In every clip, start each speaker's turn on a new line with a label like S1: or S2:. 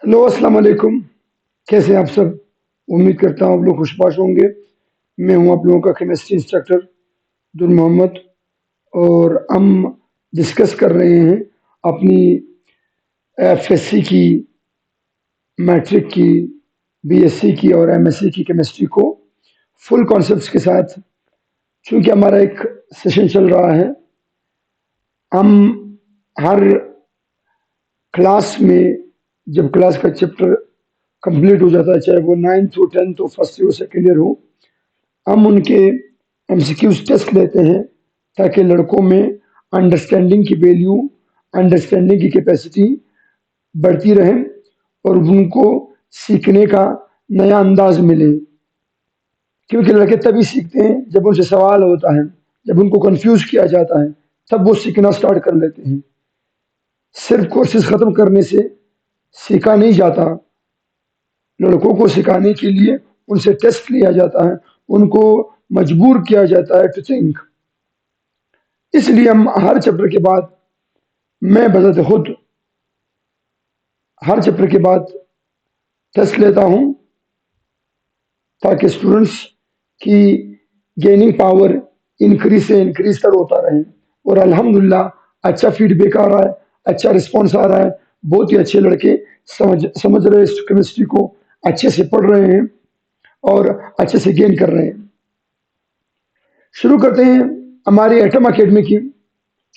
S1: Hello, अस्सलाम वालेकुम। कैसे हैं आप सब? उम्मीद करता हूँ आप लोग खुशबाश होंगे। मैं हूँ आप लोगों का केमिस्ट्री इंस्ट्रक्टर दुर मोहम्मद। और हम डिस्कस कर रहे हैं अपनी एफएससी की, मैट्रिक की, बीएससी की और एमएससी की केमिस्ट्री को फुल कॉन्सेप्ट्स के साथ। चूंकि हमारा एक सेशन चल रहा है, हम हर क्लास में, जब क्लास का चैप्टर कंप्लीट हो जाता है, चाहे वो 9th हो, 10th हो, फर्स्ट ईयर हो, सेकेंड ईयर हो, हम उनके एमसीक्यूज टेस्ट लेते हैं ताकि लड़कों में अंडरस्टैंडिंग की वैल्यू, अंडरस्टैंडिंग की कैपेसिटी बढ़ती रहे और उनको सीखने का नया अंदाज मिले। क्योंकि लड़के तभी सीखते हैं जब उनसे सवाल होता है, जब उनको कंफ्यूज किया जाता है, तब वो सीखना स्टार्ट कर लेते हैं। सिर्फ कोर्सेज खत्म करने से सीखा नहीं जाता। लड़कों को सिखाने के लिए उनसे टेस्ट लिया जाता है, उनको मजबूर किया जाता है टू थिंक। इसलिए हम हर चैप्टर के बाद, मैं बजाते खुद हर चैप्टर के बाद टेस्ट लेता हूं ताकि स्टूडेंट्स की गेनिंग पावर इंक्रीज से इंक्रीज तर होता रहे। और अल्हम्दुलिल्लाह अच्छा फीडबैक आ रहा है, अच्छा रिस्पॉन्स आ रहा है। बहुत ही अच्छे लड़के समझ रहे हैं इस केमिस्ट्री को, अच्छे से पढ़ रहे हैं और अच्छे से गेन कर रहे हैं। शुरू करते हैं हमारी एटम अकेडमी की।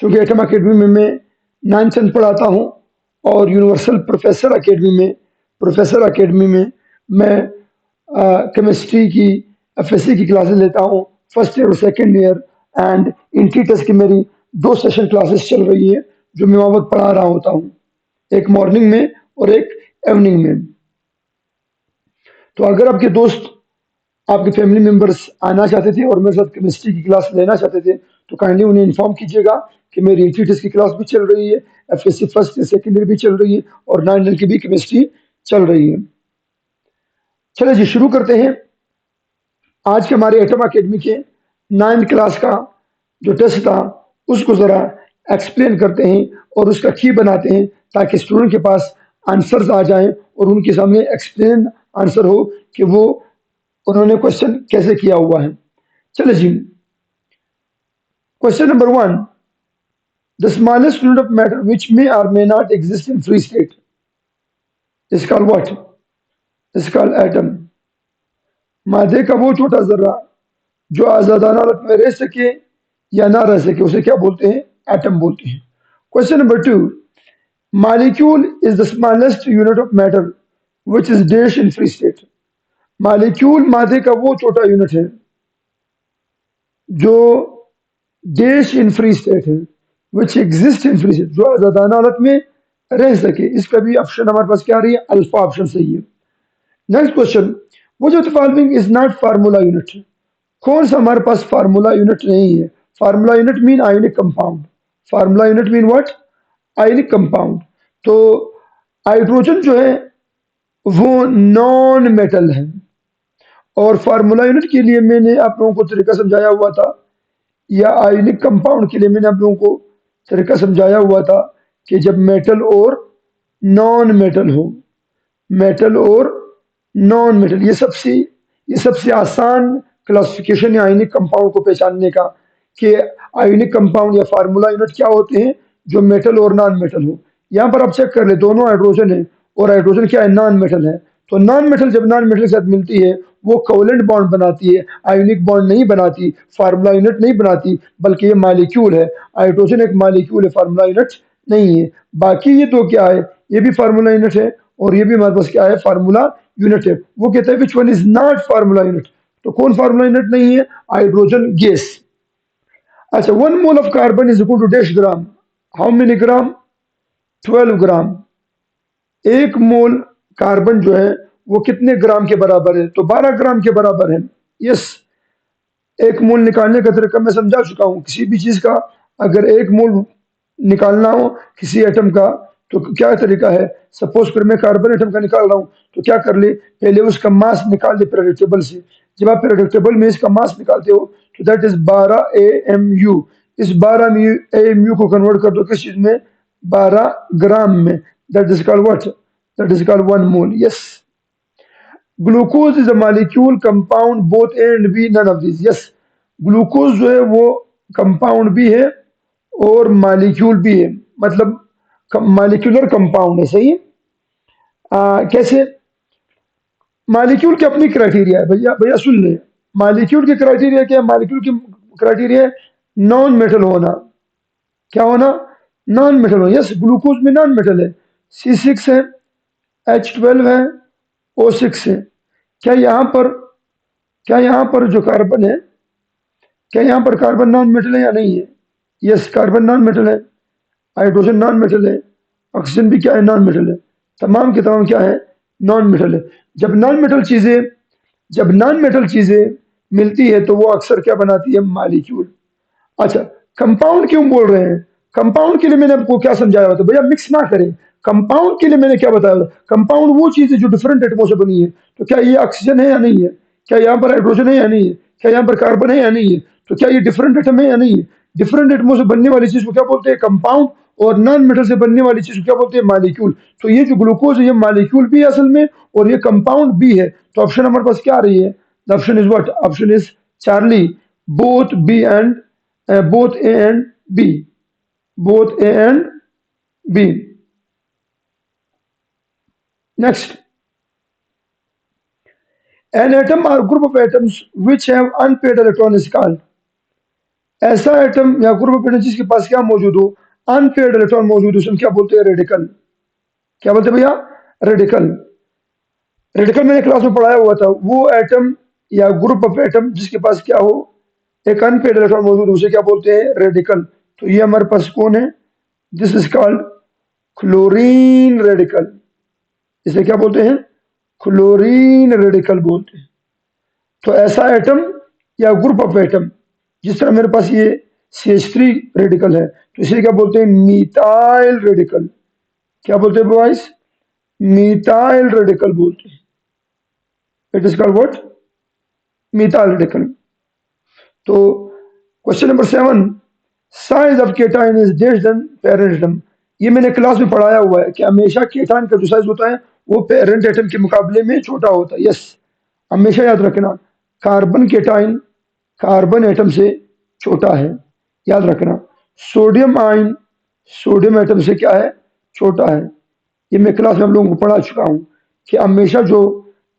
S1: क्योंकि एटम अकेडमी में मैं 9th 10th पढ़ाता हूँ और यूनिवर्सल प्रोफेसर अकेडमी में मैं केमिस्ट्री की एफएससी की क्लासेस लेता हूँ, फर्स्ट ईयर और second year. And entry test की मेरी 2 सेशन क्लासेस चल रही है जो मैं वहाँ पर पढ़ा रहा होता हूँ, एक मॉर्निंग में और एक इवनिंग में। तो अगर आपके दोस्त, आपके फैमिली मेंबर्स आना चाहते थे और मेरे साथ केमिस्ट्री की क्लास लेना चाहते थे, तो काइंडली उन्हें इन्फॉर्म कीजिएगा कि मेरी इंट्री टेस्ट की क्लास भी चल रही है, FSc first year second year भी चल रही है और 9 की भी केमिस्ट्री चल रही है। चलिए जी, शुरू करते हैं। आज के हमारे एटम अकेडमी के 9th क्लास का जो टेस्ट था उसको ज़रा एक्सप्लेन करते हैं और उसका की बनाते हैं ताकि स्टूडेंट के पास आंसर्स आ जाएं और उनके सामने एक्सप्लेन आंसर हो कि वो उन्होंने क्वेश्चन कैसे किया हुआ है। चलिए जी, question number 1, the smallest unit of matter which may or may not exist in free state is called what? Is called atom. मादे का वो छोटा जर्रा जो आजादाना हालत में रह सके या ना रह सके उसे क्या बोलते हैं? एटम बोलते हैं। Question number 2, molecule is the smallest unit of matter which is dash in free state. Molecule मादे का वो छोटा यूनिट है जो डैश इन फ्री स्टेट है, which exist in free state, जो आजादाना हालत में रह सके। इसका भी ऑप्शन हमारे पास क्या आ रही है? अल्फा ऑप्शन सही है। नेक्स्ट क्वेश्चन, वो जो following is not formula unit. कौन सा हमारे पास फार्मूला यूनिट नहीं है? Formula unit mean ionic compound. Formula unit mean what? Ionic compound. तो हाइड्रोजन जो है वो नॉन मेटल है। और फार्मूला यूनिट के लिए मैंने आप लोगों को तरीका समझाया हुआ था, या आयनिक कंपाउंड के लिए मैंने आप लोगों को तरीका समझाया हुआ था कि जब मेटल और नॉन मेटल हो, मेटल और नॉन मेटल, ये सबसे आसान क्लासिफिकेशन है आयनिक कंपाउंड को पहचानने का कि आयनिक कंपाउंड या फार्मूला यूनिट क्या होते हैं जो मेटल और नॉन मेटल हो। यहाँ पर आप चेक कर ले, दोनों हाइड्रोजन है और हाइड्रोजन क्या है? नॉन मेटल है। तो नॉन मेटल जब नॉन मेटल के साथ मिलती है वो कोवेलेंट बॉन्ड बनाती है, आयनिक बॉन्ड नहीं बनाती, फार्मूला यूनिट नहीं बनाती, बल्कि ये मालिक्यूल है। हाइड्रोजन एक मालिक्यूल है, फार्मूला यूनिट नहीं है। बाकी ये तो क्या है? ये भी फार्मूला यूनिट है और ये भी हमारे पास क्या है? फार्मूला यूनिट है। वो कहते हैं which one is not formula unit. तो कौन फार्मूला यूनिट नहीं है? Hydrogen gas. अच्छा, 1 mole of carbon is equal to dash gram. How many gram? 12 gram. 1 mole carbon जो है वो कितने ग्राम के बराबर है? तो 12 ग्राम के बराबर है। यस, 1 मोल निकालने का तरीका मैं समझा चुका हूँ। किसी भी चीज का अगर 1 मोल निकालना हो किसी एटम का तो क्या तरीका है? सपोज कर मैं कार्बन एटम का निकाल रहा हूँ तो क्या कर ले, पहले उसका मास निकाल ले पीरियोडिक टेबल से। जब आप पीरियोडिक टेबल में इसका मास निकालते हो तो दैट इज 12 AMU। इस 12 AMU को कन्वर्ट कर दो किस चीज में? 12 ग्राम में। That is called what? that is called 1 mole. Yes. Glucose is a molecule compound both A and B, none of these. Yes. Glucose जो है वो कंपाउंड भी है और मालिक्यूल भी है, मतलब मालिक्यूलर कंपाउंड है, सही है। कैसे? मालिक्यूल की अपनी क्राइटेरिया है, भैया भैया सुन ले। मालिक्यूल की क्राइटेरिया क्या है? मालिक्यूल की क्राइटेरिया है नॉन मेटल होना। क्या होना? नॉन मेटल होना। यस, ग्लूकोज में नॉन मेटल है, C6 है, H12 है, O6 है। क्या यहाँ पर क्या यहाँ पर जो कार्बन है, क्या यहाँ पर कार्बन नॉन मेटल है या नहीं है? यस, कार्बन नॉन मेटल है, हाइड्रोजन नॉन मेटल है, ऑक्सीजन भी क्या है? नॉन मेटल है। तमाम के तमाम क्या है? नॉन मेटल है। जब नॉन मेटल चीजें जब नॉन मेटल चीजें मिलती है तो वो अक्सर क्या बनाती है? मालिक्यूल। अच्छा, कंपाउंड क्यों बोल रहे हैं? कंपाउंड के लिए मैंने आपको क्या समझाया होता? भैया मिक्स ना करें। कंपाउंड के लिए मैंने क्या बताया था? कंपाउंड वो चीज है जो डिफरेंट एटमों से बनी है। तो क्या ये ऑक्सीजन है या नहीं है? क्या यहाँ पर हाइड्रोजन है या नहीं है? क्या यहाँ पर कार्बन है या नहीं है? तो क्या ये डिफरेंट एटम है या नहीं है? डिफरेंट एटमों से बनने वाली चीज को क्या बोलते हैं? कंपाउंड। और नॉन मेटल से बनने वाली चीज को क्या बोलते हैं? मालिक्यूल। तो ये जो ग्लूकोज है ये मालिक्यूल भी है असल में, और ये कंपाउंड भी है। तो ऑप्शन हमारे पास क्या आ रही है? Option is what? Option is Charlie, both B and both A and B. Both A and B. Next, an atom or group of atoms which have unpaired electron is called. ऐसा atom या group of atom जिसके पास क्या मौजूद हो? Unpaired electron मौजूद हो, उसमें क्या बोलते हैं? रेडिकल। क्या बोलते हैं भैया? रेडिकल। रेडिकल मैंने क्लास में पढ़ाया हुआ था, वो एटम या ग्रुप ऑफ एटम जिसके पास क्या हो? एक अनपेयर्ड इलेक्ट्रॉन मौजूद हो, उसे क्या बोलते हैं? रेडिकल। तो ये हमारे पास कौन है? This is called chlorine radical. इसे क्या बोलते हैं? क्लोरीन रेडिकल बोलते हैं। तो ऐसा एटम या ग्रुप ऑफ एटम, जिस तरह मेरे पास ये CH3 रेडिकल है, तो इसे क्या बोलते हैं? Methyl radical. क्या बोलते हैं बॉयज? मीथाइल रेडिकल बोलते हैं। It is called what? Methyl radical. तो question number 7, size of cation is dash than parent atom. ये मैंने क्लास में पढ़ाया हुआ है कि हमेशा केटाइन का जो साइज होता है वो पेरेंट एटम के मुकाबले में छोटा होता है। यस, हमेशा याद रखना, कार्बन केटाइन कार्बन एटम से छोटा है, याद रखना। सोडियम आयन सोडियम एटम से क्या है? छोटा है। ये मैं क्लास में आप लोगों को पढ़ा चुका हूँ कि हमेशा जो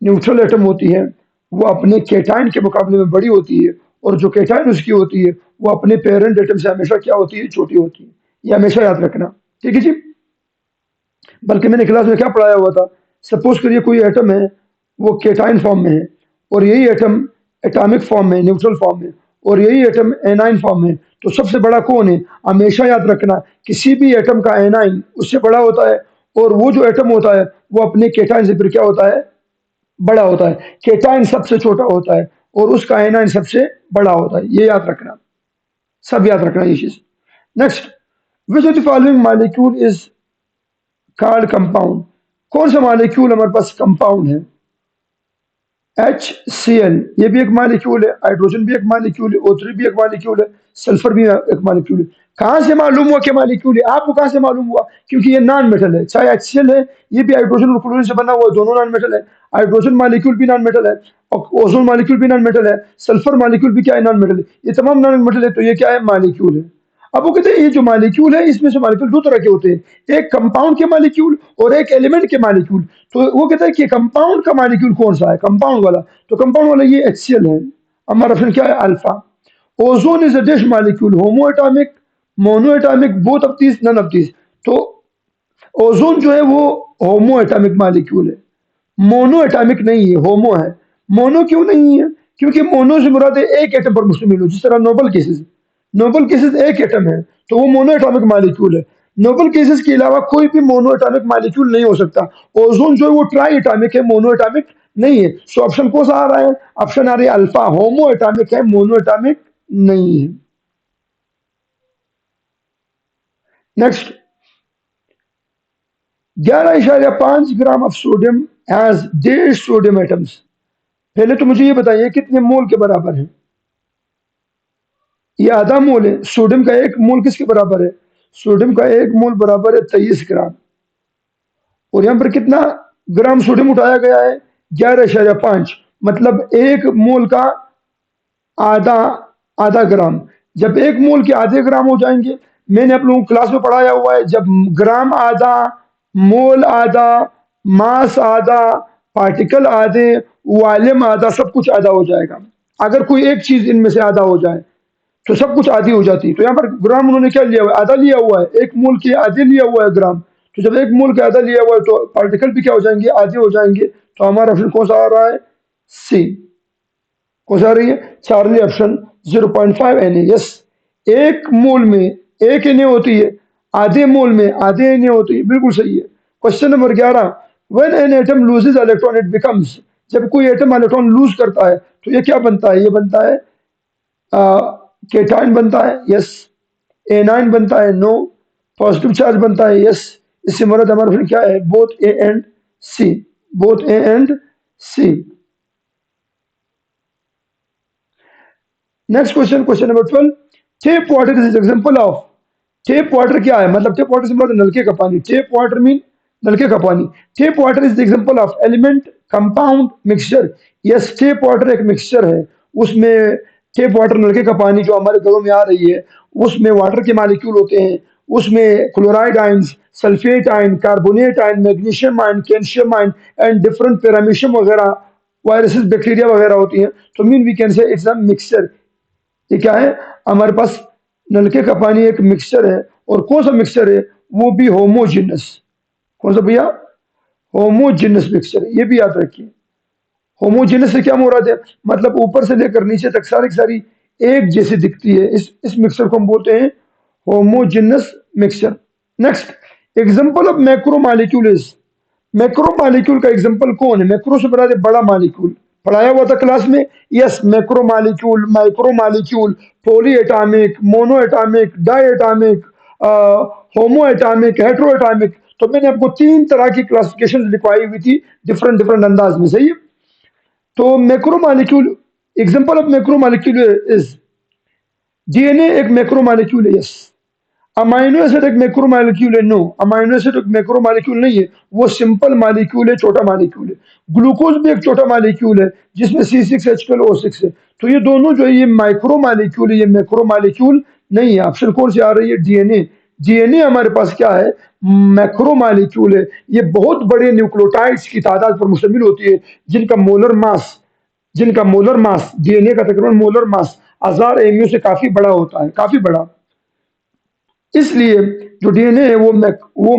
S1: न्यूट्रल एटम होती है वो अपने केटाइन के मुकाबले में बड़ी होती है, और जो केटाइन उसकी होती है वो अपने पेरेंट एटम से हमेशा क्या होती है? छोटी होती है। ये हमेशा याद रखना, ठीक है जी। बल्कि मैंने क्लास में क्या पढ़ाया हुआ था? सपोज करिए कोई एटम है, वो केटाइन फॉर्म में है, और यही एटम एटॉमिक फॉर्म में, न्यूट्रल फॉर्म में, और यही एटम एनाइन फॉर्म में, तो सबसे बड़ा कौन है? हमेशा याद रखना, किसी भी एटम का एनाइन उससे बड़ा होता है, और वो जो एटम होता है वो अपने केटाइन से फिर क्या होता है? बड़ा होता है। केटाइन सबसे छोटा होता है और उसका एनाइन सबसे बड़ा होता है। ये याद रखना, सब याद रखना ये चीज। Next, which of the following molecule is called compound? कौन सा मॉलिक्यूल हमारे पास कंपाउंड है? HCl, ये भी एक मॉलिक्यूल है, हाइड्रोजन भी एक मॉलिक्यूल है, O3 भी एक मॉलिक्यूल है, सल्फर भी एक मॉलिक्यूल है। कहाँ से मालूम हुआ कि मॉलिक्यूल है? आपको कहाँ से मालूम हुआ? क्योंकि ये नॉन मेटल है। चाहे HCl है, ये भी हाइड्रोजन और क्लोरीन से बना हुआ है, दोनों नॉन मेटल है। हाइड्रोजन मॉलिक्यूल भी नॉन मेटल है, और ओजोन मॉलिक्यूल भी नॉन मेटल है, सल्फर मॉलिक्यूल भी क्या है? नॉन मेटल है। ये तमाम नॉन मेटल है, तो ये क्या है? मॉलिक्यूल है। अब वो कहते हैं ये जो मॉलिक्यूल है, इसमें से मॉलिक्यूल दो तरह के होते हैं, एक कंपाउंड के मॉलिक्यूल और एक एलिमेंट के मॉलिक्यूल। तो वो कहता है कि कंपाउंड का मॉलिक्यूल कौन सा है? कंपाउंड वाला, तो कंपाउंड वाला ये HCl है। हमारा ऑप्शन क्या है? Alpha. Ozone is a dash molecule, homo atomic, mono atomic, both of these, none of these. तो ओजोन जो है वो होमो एटॉमिक मॉलिक्यूल है, मोनो एटॉमिक नहीं है, होमो है। मोनो क्यों नहीं है? क्योंकि मोनो से मुराद है एक एटम पर मुश्तमिल हो, जिस तरह नोबल केसेस, नोबल केसेस एक एटम है, तो वो मोनो एटॉमिक मॉलिक्यूल है। नोबल केसेस के अलावा कोई भी मोनो एटॉमिक मॉलिक्यूल नहीं हो सकता। ओजोन जो है वो ट्राई एटॉमिक है, मोनो एटॉमिक नहीं है। सो ऑप्शन कौन सा आ रहा है? ऑप्शन आ रही है अल्फा, होमो एटॉमिक है, मोनो एटॉमिक नहीं है। Next, 11.5 gram of sodium has 1.5 sodium atoms. पहले तो मुझे ये बताइए कितने मोल के बराबर है? ये आधा मोल है। सोडियम का एक मोल किसके बराबर है? सोडियम का एक मोल बराबर है 23 ग्राम। और यहाँ पर कितना ग्राम सोडियम उठाया गया है? 11.5। मतलब एक मोल का आधा आधा ग्राम। जब एक मोल के आधे ग्राम हो जाएंगे, मैंने आप लोगों को क्लास में पढ़ाया हुआ है, जब ग्राम आधा, मोल आधा, मास आधा, पार्टिकल आधे, वॉल्यूम आधा, सब कुछ आधा हो जाएगा। अगर कोई एक चीज इनमें से आधा हो जाए तो सब कुछ आधी हो जाती है। तो यहाँ पर ग्राम उन्होंने क्या लिया हुआ है? आधा लिया हुआ है। एक मोल के आधे लिया हुआ है ग्राम। तो जब एक मोल के आधा लिया हुआ है तो पार्टिकल भी क्या हो जाएंगे? आधे हो जाएंगे। तो हमारा ऑप्शन कौन सा आ रहा है? सी। कौन सा आ रही है? Charlie option 0.5 N A. Yes, एक मोल में एक एन ए होती है, आधे मोल में आधे एन ए होती है। बिल्कुल सही है। Question number 11, when an atom loses electron it becomes. जब कोई एटम इलेक्ट्रॉन लूज करता है तो ये क्या बनता है? ये बनता है केटाइन बनता है। यस। एनाइन बनता है। नो। पॉजिटिव चार्ज बनता है। यस। इससे मुराद हमारा फिर क्या है? Both A and C. Both A and C. Next question, question number 12, tap water is example of. Tap water क्या है? मतलब टेप वाटर से मतलब नलके का पानी। टेप वाटर मीन नलके का पानी। Tape water is example of element, compound, mixture. Yes, tape water एक मिक्सचर है। उसमें टेप वाटर, नलके का पानी जो हमारे घरों में आ रही है, उसमें वाटर के मालिक्यूल होते हैं। उसमें chloride ions, sulphate ion, carbonate ion, magnesium ion, calcium ion and different paramecium वगैरह, वायरसेस, बैक्टीरिया वगैरह होती हैं। तो mean we can say it's a mixture. ये क्या है? हमारे पास नलके का पानी एक मिक्सचर है। और कौन सा मिक्सचर है? वो भी होमोजेनस। कौन सा भैया? Homogeneous mixture. ये भी याद रखिए। होमोजेनस से क्या मुराद है? मतलब ऊपर से लेकर नीचे तक सारी की सारी एक जैसी दिखती है। इस मिक्सचर को हम बोलते हैं homogeneous mixture. Next, example of macro molecule. Macro molecule का एग्जांपल कौन है? मैक्रो से बड़ा बड़ा मॉलिक्यूल पढ़ाया हुआ था क्लास में। Yes, macro molecule, micro molecule, poly atomic, mono atomic, di atomic, homo atomic, hetero atomic. तो मैंने आपको तीन तरह की क्लासिफिकेशन लिखवाई हुई थी डिफरेंट डिफरेंट अंदाज में। सही है। तो macro molecule, example of macro molecule is DNA एक मैक्रो मॉलिक्यूल है। यस। अमाइनो एसिड एक मैक्रो मॉलिक्यूल है? नो, अमाइनो एसिड एक मैक्रो मॉलिक्यूल नहीं है। वो सिंपल मॉलिक्यूल है, छोटा मॉलिक्यूल है। ग्लूकोज भी एक छोटा मॉलिक्यूल है जिसमें C6H12O6 है। तो ये दोनों जो है ये माइक्रो मॉलिक्यूल है, ये मैक्रो मॉलिक्यूल नहीं है। ऑप्शन कौन से आ रही है? डीएनए। डीएनए हमारे पास क्या है? मैक्रो मॉलिक्यूल है। ये बहुत बड़े न्यूक्लियोटाइड्स की तादाद पर मुश्तमिल होती है, जिनका मोलर मास डीएनए का तकरीबन मोलर मास 1000 mu से काफी बड़ा होता है, काफी बड़ा। इसलिए जो डीएनए है वो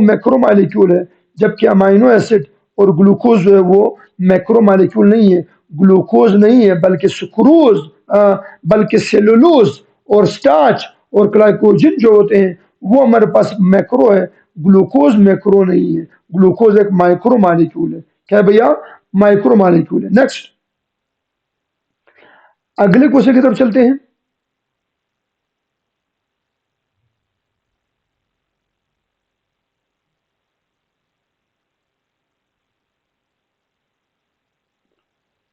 S1: मैक्रो मॉलिक्यूल है, जबकि अमाइनो एसिड और ग्लूकोज जो है वो मैक्रो मॉलिक्यूल नहीं है। ग्लूकोज नहीं है बल्कि सुक्रोज, बल्कि सेलुलोज और स्टार्च और ग्लाइकोजन जो होते हैं वो हमारे पास मैक्रो है। ग्लूकोज मैक्रो नहीं है। ग्लूकोज एक माइक्रो मॉलिक्यूल है। क्या है भैया? माइक्रो मॉलिक्यूल है। नेक्स्ट, अगले क्वेश्चन की तरफ चलते हैं।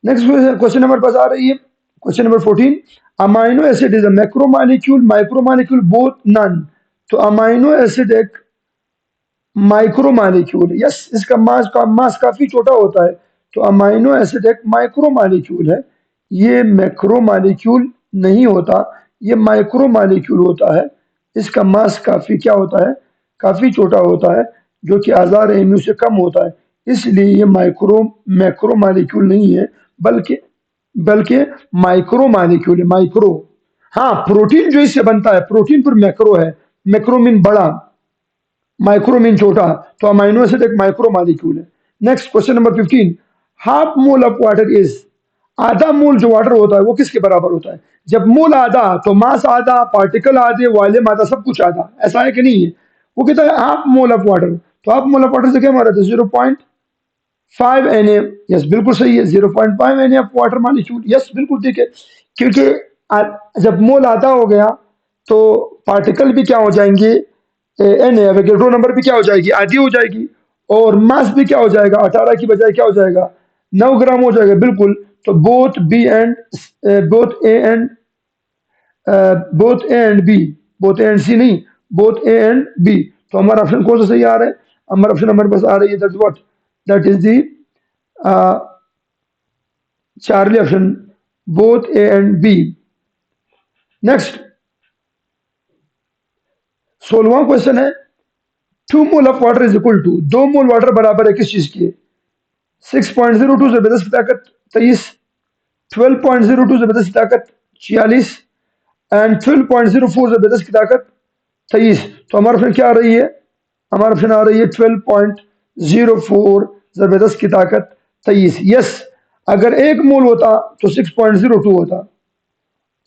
S1: नेक्स्ट क्वेश्चन हमारे पास आ रही है, question number 14, amino acid is a macro molecule, micro molecule, both none. तो अमाइनो एसिड एक माइक्रो मॉलिक्यूल है। यस, इसका मास काफी छोटा होता है। तो अमाइनो एसिड एक माइक्रो मॉलिक्यूल है। ये मैक्रो मॉलिक्यूल नहीं होता, ये माइक्रो मॉलिक्यूल होता है। इसका मास काफी क्या होता है? काफी छोटा होता है, जो कि 1000 mu से कम होता है। इसलिए ये मैक्रो मॉलिक्यूल नहीं है, बल्कि बल्कि माइक्रो मॉलिक्यूल है। माइक्रो। हाँ, प्रोटीन जो इससे बनता है, प्रोटीन पर मैक्रो है। मैक्रो मीन बड़ा, माइक्रो मीन छोटा। तो अमाइनो एसिड एक माइक्रो मॉलिक्यूल है। Next, question number 15, half mole of water is. आधा मोल जो वाटर होता है वो किसके बराबर होता है? जब मोल आधा तो मास आधा, पार्टिकल आधे, वॉल्यूम आधा, सब कुछ आधा। ऐसा है कि नहीं है? वो कहता है हाफ मोल ऑफ वाटर। तो हाफ मोल ऑफ वाटर से क्या मारा था? 0.5 Na। यस, बिल्कुल सही है। 0.5 Na of water molecule. Yes, बिल्कुल ठीक है। क्योंकि जब मोल आधा हो गया तो पार्टिकल भी क्या हो जाएंगे? एन है, एवोगैड्रो नंबर भी क्या हो जाएगी? आधी हो जाएगी। और मास भी क्या हो जाएगा? 18 की बजाय क्या हो जाएगा? 9 ग्राम हो जाएगा। बिल्कुल। तो both B and both A and both A and B, both A and C नहीं, बोथ ए एंड बी। तो हमारा ऑप्शन कौन सा सही आ रहा है? हमारा ऑप्शन हमारे पास आ रही है, that what, that is the Charlie option, both A and B. Next 16वां क्वेश्चन है, 2 mole of water is equal to, 2 mole water बराबर है किस चीज की? 6.02 जबरदस्त की ताकत 23, 12.02 जबरदस्त की ताकत 46 एंड 12.04 जबरदस्त की ताकत 23। तो हमारा ऑप्शन क्या आ रही है? हमारा ऑप्शन आ रही है 12.04 जबरदस्त की ताकत 23। यस, अगर एक मोल होता तो 6.02 होता,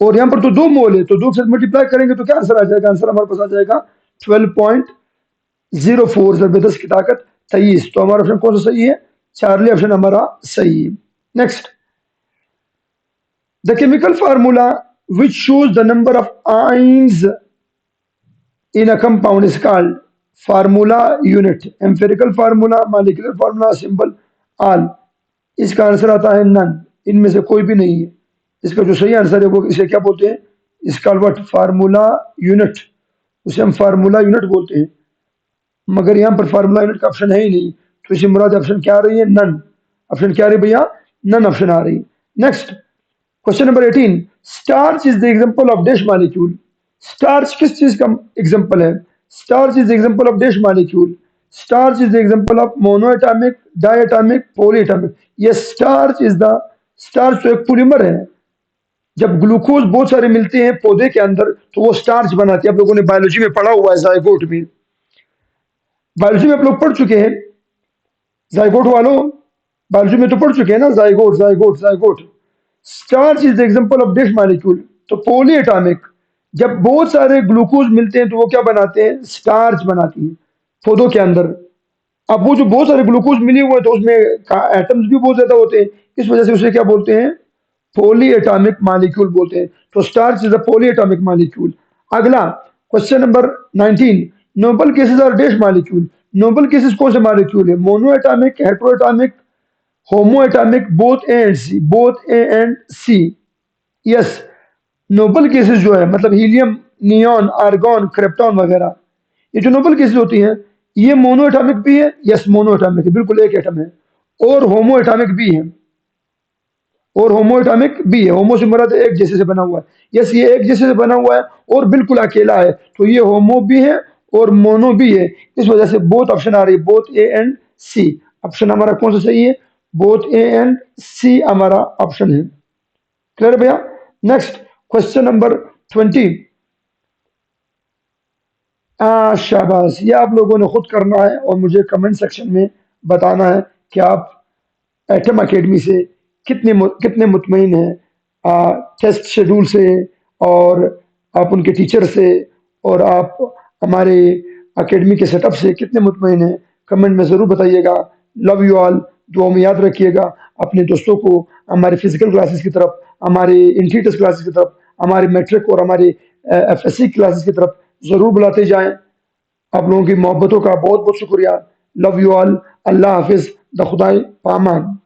S1: और यहाँ पर तो 2 मोल है, तो 2 के साथ मल्टीप्लाई करेंगे तो क्या आंसर आ जाएगा? आंसर हमारे पास आ जाएगा 12.04 जबरदस्त की ताकत 23। तो हमारा ऑप्शन कौन सा सही है? चार्ली ऑप्शन हमारा सही है। Next, the chemical formula which shows the number of ions in a compound is called formula unit, empirical formula, molecular formula, symbol, all. इसका आंसर आता है नन, इनमें से कोई भी नहीं है। इसका जो सही आंसर है वो इसे क्या बोलते हैं? इसका व्हाट, फार्मूला यूनिट, उसे हम फार्मूला यूनिट बोलते हैं। मगर यहाँ पर फार्मूला यूनिट का ऑप्शन है ही नहीं, तो इसी मुराद ऑप्शन क्या आ रही है? नन। ऑप्शन क्या आ रही है भैया? नन ऑप्शन आ रही है। Next question number 18, starch is the example of dash molecule. Starch किस चीज का एग्जांपल है? Starch is the example of dash molecule. Starch is the example of monoatomic, diatomic, polyatomic. ये स्टार्च इज द, स्टार्च तो एक polymer है। जब glucose बहुत सारे मिलते हैं पौधे के अंदर तो वो स्टार्च बनाते हैं। आप लोगों ने बायोलॉजी में पढ़ा हुआ है, जायगोट में, बायोलॉजी में आप लोग पढ़ चुके हैं, जायगोट वालों, बायोलॉजी में तो पढ़ चुके हैं ना, zygote zygote zygote. Starch is the example of dash molecule. तो पॉलीएटॉमिक, जब बहुत सारे ग्लूकोज मिलते हैं तो वो क्या बनाते हैं? स्टार्च बनाती हैं पौधों के अंदर। अब वो जो बहुत सारे ग्लूकोज मिले हुए हैं तो उसमें एटम्स भी बहुत ज्यादा होते हैं, इस वजह से उसे क्या बोलते हैं? पॉलीएटॉमिक मॉलिक्यूल बोलते हैं। तो starch is a polyatomic molecule. अगला question number 19, noble gases are dash molecule. Noble gases कौन से मॉलिक्यूल है? Monoatomic, heteroatomic, homoatomic, both A and C, both A and C. Yes, noble gases जो है मतलब हीलियम, नियॉन, आर्गॉन, क्रिप्टॉन वगैरह, ये जो नोबल केसेस होती हैं ये मोनोएटॉमिक भी है। यस, मोनोएटॉमिक है, बिल्कुल एक एटम है। और होमोएटॉमिक भी है, और होमोएटॉमिक भी है। होमो से मुराद एक जैसे से बना हुआ है। यस, ये एक जैसे से बना हुआ है और बिल्कुल अकेला है, तो ये होमो भी है और मोनो भी है। इस वजह से बोथ ऑप्शन आ रही है, both A and C. Option हमारा कौन सा सही है? बोथ ए एंड सी हमारा ऑप्शन है। क्लियर भैया? नेक्स्ट क्वेश्चन नंबर 20, शाबाश, ये आप लोगों ने खुद करना है और मुझे कमेंट सेक्शन में बताना है कि आप एटम एकेडमी से कितने मुतमईन हैं टेस्ट शेड्यूल से, और आप उनके टीचर से, और आप हमारे एकेडमी के सेटअप से कितने मुतमईन हैं। कमेंट में ज़रूर बताइएगा। लव यू ऑल, दुआ में याद रखिएगा। अपने दोस्तों को हमारे फिजिकल क्लासेस की तरफ, हमारे इंटीटेस्ट क्लासेस की तरफ, हमारे मैट्रिक और हमारे एफएससी क्लासेस की तरफ ज़रूर बुलाते जाएं। आप लोगों की मोहब्बतों का बहुत बहुत शुक्रिया। लव यू ऑल, अल्लाह हाफिज़, द खुदाई पामान।